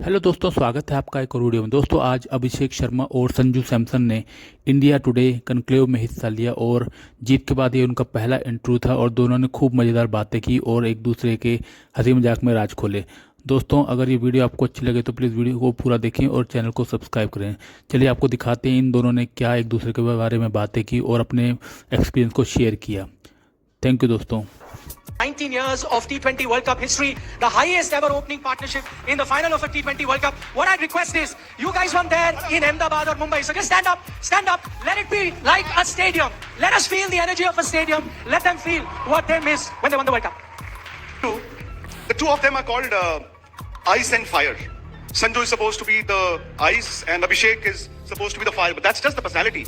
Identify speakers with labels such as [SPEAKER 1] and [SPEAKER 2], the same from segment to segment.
[SPEAKER 1] Hello दोस्तों, स्वागत है आपका एक और वीडियो में। दोस्तों, आज अभिषेक शर्मा और संजू सैमसन ने इंडिया टुडे कनक्लेव में हिस्सा लिया और जीत के बाद ये उनका पहला इंटरव्यू था और दोनों ने खूब मज़ेदार बातें की और एक दूसरे के हंसी मजाक में राज खोले। दोस्तों, अगर ये वीडियो आपको अच्छी लगे तो प्लीज़ वीडियो को पूरा देखें और चैनल को सब्सक्राइब करें। चलिए आपको दिखाते हैं इन दोनों ने क्या एक दूसरे के बारे में बातें की और अपने एक्सपीरियंस को शेयर किया। थैंक यू दोस्तों।
[SPEAKER 2] 19 years of T20 World Cup history, the highest ever opening partnership in the final of a T20 World Cup. What I'd request is, you guys weren't there in Ahmedabad or Mumbai, so just stand up, let it be like a stadium. Let us feel the energy of a stadium. Let them feel what they missed when they won the World Cup.
[SPEAKER 3] The two of them are called ice and fire. Sanju is supposed to be the ice and Abhishek is supposed to be the fire, but that's just the personality.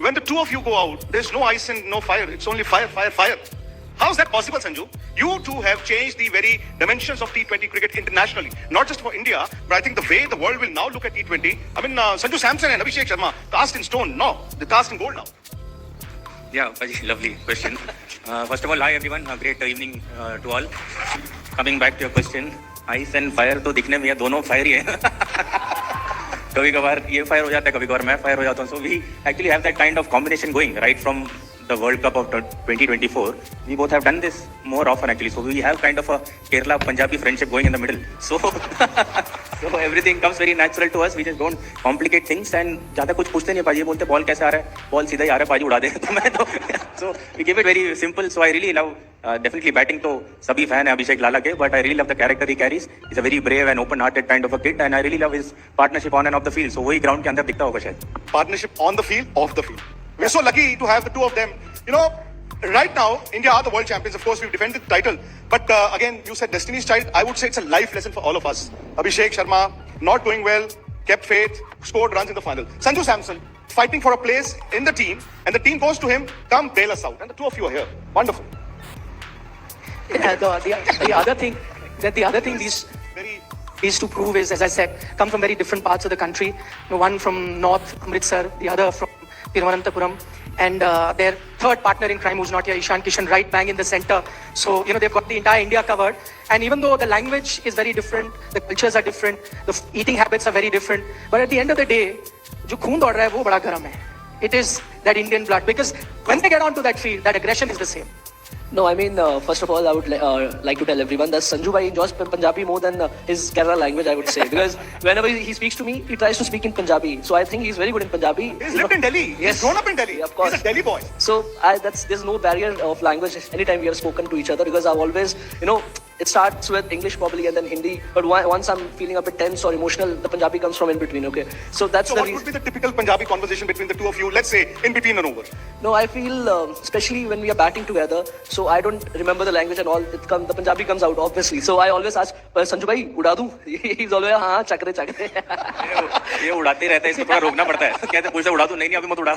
[SPEAKER 3] When the two of you go out, there's no ice and no fire. It's only fire, fire, fire. How is that possible, Sanju? You two have changed the very dimensions of T20 cricket internationally, not just for India, but I think the way the world will now look at T20. I mean, Sanju Samson and Abhishek Sharma, cast in stone. No, they're cast in gold now.
[SPEAKER 4] Yeah, very lovely question. First of all, hi everyone. Great evening to all. Coming back to your question, ice and fire तो दिखने में ये दोनों fire ही है. कभी कभार ये fire हो जाता है, कभी कभार मैं फायर हो जाता हूँ. So we actually have that kind of combination going right from the World Cup of 2024. We both have done this more often actually. So we have kind of a Kerala Punjabi friendship going in the middle. So so everything comes very natural to us. We just don't complicate things and ज़्यादा कुछ पूछते नहीं. पाजी बोलते ball कैसे आ रहा है, ball सीधा ही आ रहा है, पाजी उड़ा दे. तो मैं तो so we keep it very simple. So I really love definitely batting. तो सभी fan है अभिषेक लाला के, but I really love the character he carries. He's a very brave and open-hearted kind of a kid, and I really love his partnership on and off the field. So वही ground के अंदर दिखता होगा शायद.
[SPEAKER 3] Partnership on the field, off the field. We're so lucky to have the two of them. You know, right now, India are the world champions. Of course, we've defended the title. But again, you said Destiny's Child. I would say it's a life lesson for all of us. Abhishek Sharma, not doing well, kept faith, scored runs in the final. Sanju Samson, fighting for a place in the team, and the team goes to him, come bail us out. And the two of you are here. Wonderful.
[SPEAKER 2] The other thing these two prove is, as I said, come from very different parts of the country. One from North Amritsar, the other from Thiruvananthapuram, and their third partner in crime who's not here, Ishan Kishan, right bang in the center. So, they've got the entire India covered. And even though the language is very different, the cultures are different, the eating habits are very different, but at the end of the day, जो खून दौड़ रहा है वो बड़ा गर्म है. It is that Indian blood, because when they get onto that field, that aggression is the same.
[SPEAKER 5] No, I mean, first of all, I would like to tell everyone that Sanju Bhai enjoys Punjabi more than his Kerala language, I would say. Because whenever he speaks to me, he tries to speak in Punjabi. So I think he's very good in Punjabi.
[SPEAKER 3] He's lived in Delhi.
[SPEAKER 5] Yes.
[SPEAKER 3] He's grown up in Delhi.
[SPEAKER 5] Yeah, of course.
[SPEAKER 3] He's a Delhi boy.
[SPEAKER 5] So there's no barrier of language anytime we have spoken to each other, because I've always, it starts with English probably and then Hindi. But once I'm feeling a bit tense or emotional, the Punjabi comes from in between, okay? So that's
[SPEAKER 3] So
[SPEAKER 5] the
[SPEAKER 3] what
[SPEAKER 5] reason.
[SPEAKER 3] would be the typical Punjabi conversation between the two of you, let's say, in between an over?
[SPEAKER 5] No, I feel, especially when we are batting together, so I don't remember the language and all, the Punjabi comes out, obviously. So I always ask, Sanju bhai, uda do? He's always, हाँ, चकरे.
[SPEAKER 4] ये उड़ाते ही रहता है, इसको थोड़ा रोकना पड़ता है. कहते हैं पूछते उड़ा दूं, नहीं अभी मत उड़ा.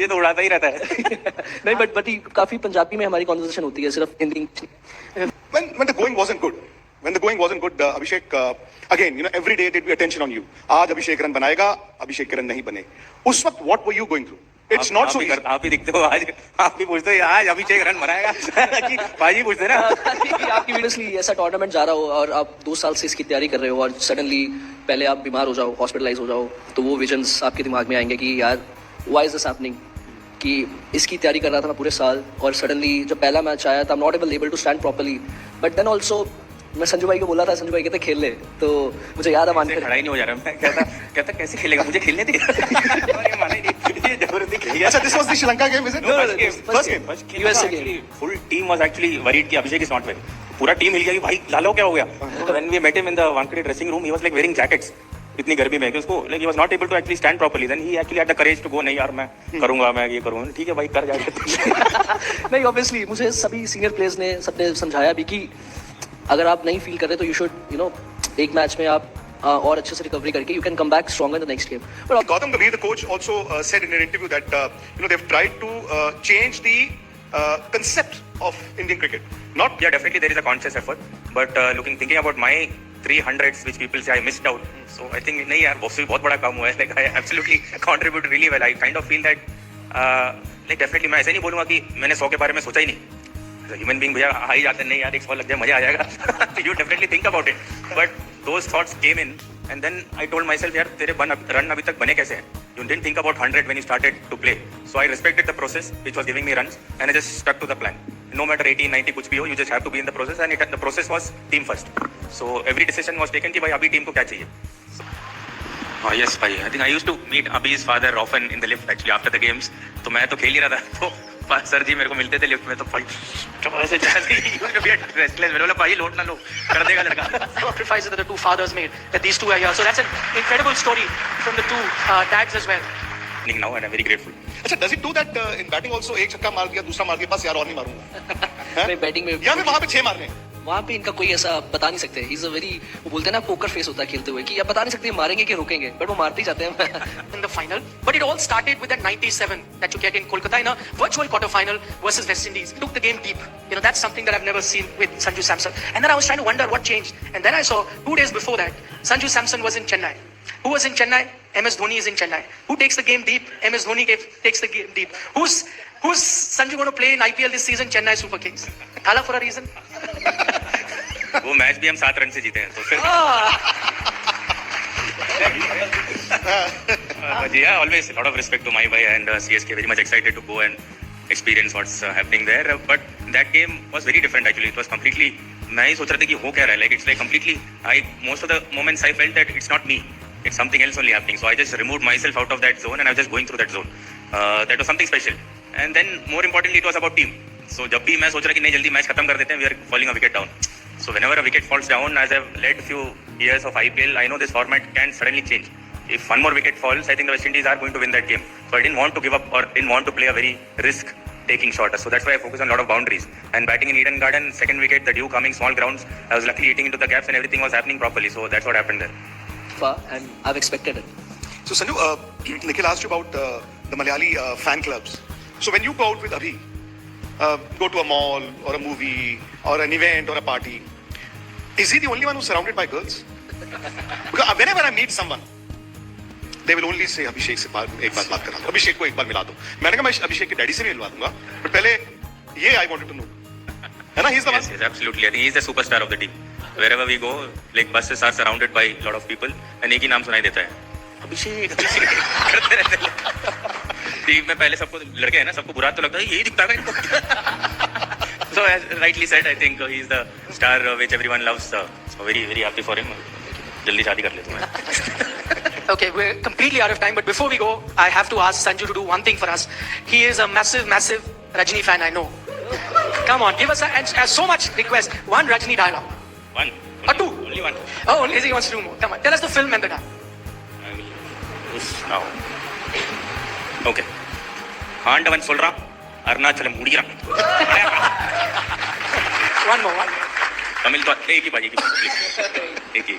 [SPEAKER 4] ये तो उड़ाता ही रहता है.
[SPEAKER 5] नहीं, but काफी पंजाबी में हमारी conversation होती है, सिर्फ Hindi.
[SPEAKER 3] When the going wasn't good, Abhishek, again, every day there'd be attention on you. आज अभिषेक रन बनाएगा, अभिषेक के रन नहीं बने. उस वक्त what were you going through? It's not so easy.
[SPEAKER 4] आप ही दिखते हो आज, आप भी पूछते हो आज अभिषेक रन बनाएगा. भाई पूछते ना.
[SPEAKER 5] आपकी वीडियोसली ऐसा टूर्नामेंट जा रहा हो और आप 2 साल से इसकी तैयारी कर रहे हो और सडनली पहले आप बीमार हो जाओ, हॉस्पिटलाइज हो जाओ, तो वो विजन्स आपके दिमाग में आएंगे कि यार व्हाई इज दिस हैपनिंग, कि इसकी तैयारी कर रहा था मैं पूरे साल और सडनली जब पहला मैच आया था, I am not able to stand properly. But then also मैं संजू भाई को बोला था, संजू भाई कहते खेल ले, तो मुझे याद है मानकर
[SPEAKER 4] खड़ा ही नहीं हो जा रहा. मैं कहता कैसे खेलेगा, मुझे खेलने दे. माना ही नहीं, ये जबरदस्ती खेल.
[SPEAKER 3] अच्छा, this was the Sri Lanka game, is it?
[SPEAKER 5] first game. USA game.
[SPEAKER 4] Full team was actually worried कि अभिषेक is not well. पूरा टीम हिल गया कि भाई लालो क्या हो गया. When we met him in the Wankhede dressing room, he was like wearing jackets. इतनी गर्मी में कि उसको like he was not able to actually stand properly. Then he actually had the courage to go, नहीं यार मैं करूंगा, मैं ये करूंगा. ठीक है भाई, कर जाएगा.
[SPEAKER 5] नहीं, ऑब्वियसली मुझे सभी सीनियर प्लेयर्स ने सबने समझाया भी कि अगर आप नहीं फील कर रहे तो यू शुड एक मैच में आप और अच्छे से रिकवरी करके you can come back stronger in the next game.
[SPEAKER 3] But Gautam Gambhir, the coach, also said in an interview that they've tried to change the concept of Indian cricket.
[SPEAKER 4] Yeah, definitely there is a conscious effort. But thinking about my 300s, which people say I missed out. So I think नहीं यार, बहुत बड़ा काम हुआ है. Like I absolutely contributed really well. I kind of feel that like definitely मैं ऐसे नहीं बोलूँगा कि मैंने 100 के बारे में सोचा ही नहीं. ह्यूमन बीइंग भैया आ ही जाते नहीं यार, एक 100 लग जाए मजा आ जाएगा. You definitely think about it. But those thoughts came in, and then I told myself, यार तेरे run अभी तक बने कैसे हैं? You didn't think about 100 when you started to play. So I respected the process which was giving me runs, and I just stuck to the plan. No matter 80, 90 कुछ भी हो, you just have to be in the process, and the process was team first. So every decision was taken कि भाई अभी team को क्या चाहिए. Yes भाई, I think I used to meet Abhi's father often in the lift actually after the games. तो मैं तो खेल ही रहा था, तो सर जी मेरे को मिलते थे लिफ्ट में, तो भाई ऐसे रेस्टलेस, मेरे बोला भाई लोड ना लो, कर देगा लड़का.
[SPEAKER 2] Sacrifices that the two fathers made, that these two are here. So that's an incredible story from the two dads as well.
[SPEAKER 4] Now and I'm very grateful.
[SPEAKER 3] अच्छा, does it do that in batting also? एक छक्का मार दिया, दूसरा मार दिया, बस यार और नहीं मारूंगा.
[SPEAKER 5] मैं बैटिंग में
[SPEAKER 3] या मैं वहां पे 6 मारने.
[SPEAKER 5] वहाँ पे इनका कोई ऐसा बता नहीं सकते. He's a very, वो बोलते हैं ना पोकर फेस होता है खेलते हुए कि आप बता नहीं सकते मारेंगे कि रोकेंगे, बट वो मारते ही जाते हैं.
[SPEAKER 2] In the final, but it all started with that 97 that you get in Kolkata in a virtual quarter final versus West Indies. Took the game deep. You know, that's something that I've never seen with Sanju Samson. And then I was trying to wonder what changed. And then I saw 2 days before that, Sanju Samson was in Chennai. Who was in Chennai? MS Dhoni is in Chennai. Who takes the game deep? MS Dhoni takes the game deep. Who's Sanju going to play in IPL this season? Chennai Super Kings. Thala for a reason.
[SPEAKER 4] वो match भी हम 7 run से जीते हैं, तो फिर but yeah, always a lot of respect to my boy and CSK. Very much excited to go and experience what's happening there. But that game was very different actually. It was completely, मैं ही सोच रहा था कि हो क्या रहा है. Like it's like completely, most of the moments I felt that it's not me. It's something else only happening. So I just removed myself out of that zone and I was just going through that zone. That was something special. And then more importantly, it was about team. So जब भी मैं सोच रहा कि नहीं जल्दी match खत्म कर देते हैं, we are falling a wicket down. So whenever a wicket falls down, as I've led few years of IPL, I know this format can suddenly change. If one more wicket falls, I think the West Indies are going to win that game. So I didn't want to give up or didn't want to play a very risk-taking shot. So that's why I focused on a lot of boundaries. And batting in Eden Garden, second wicket, the dew coming, small grounds, I was luckily hitting into the gaps and everything was happening properly. So that's what happened there.
[SPEAKER 5] And I've expected it.
[SPEAKER 3] So Sanju, Nikhil asked you about the Malayali fan clubs. So when you go out with Abhi, go to a mall or a movie or an event or a party, is he the only one who's surrounded by girls? Because whenever I meet someone, they will only say अभिषेक से एक बार बात करा दो, अभिषेक को एक बार मिला दो. मैंने कहा मैं अभिषेक के डैडी से भी मिलवा दूंगा, but पहले ये I wanted to know. है ना, he's the one.
[SPEAKER 4] Yes, absolutely. I think he's the superstar of the team. Wherever we go, like buses are surrounded by a lot of people, and एक ही नाम सुनाई देता है, अभिषेक करते रहते हैं. टीम में पहले सबको लड़के हैं ना, सबको बुरा तो लगता है, यही दिखता है इनको. So as rightly said, I think he's the star which everyone loves. So very very happy for him. जल्दी शादी कर ले तुम्हें.
[SPEAKER 2] Okay, we're completely out of time, but before we go, I have to ask Sanju to do one thing for us. He is a massive Rajini fan, I know. Come on, give us so much request. One Rajini dialogue.
[SPEAKER 4] One.
[SPEAKER 2] Or two.
[SPEAKER 4] Only one.
[SPEAKER 2] Oh, only he wants to do more. Come on, tell us the film and the dialogue.
[SPEAKER 4] I will push now. Okay. ஆண்டவன் சொல்றான், Arunachalam முடிகிறான்.
[SPEAKER 2] One more.
[SPEAKER 4] Tamil तो एक ही बाजी, एक ही.